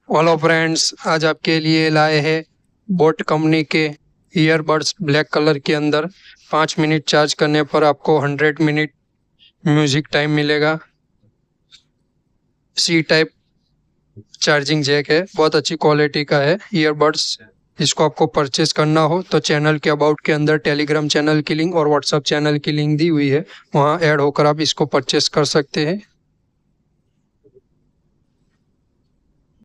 Hello friends, आज आपके लिए लाए हैं बोट कंपनी के ईयरबड्स ब्लैक कलर के अंदर। 5 मिनट चार्ज करने पर आपको 100 मिनट म्यूजिक टाइम मिलेगा। सी टाइप चार्जिंग जैक है, बहुत अच्छी क्वालिटी का है ईयरबड्स। इसको आपको परचेस करना हो तो चैनल के अबाउट के अंदर टेलीग्राम चैनल की लिंक और व्हाट्सएप चैनल की लिंक दी हुई है, वहाँ ऐड होकर आप इसको परचेस कर सकते हैं।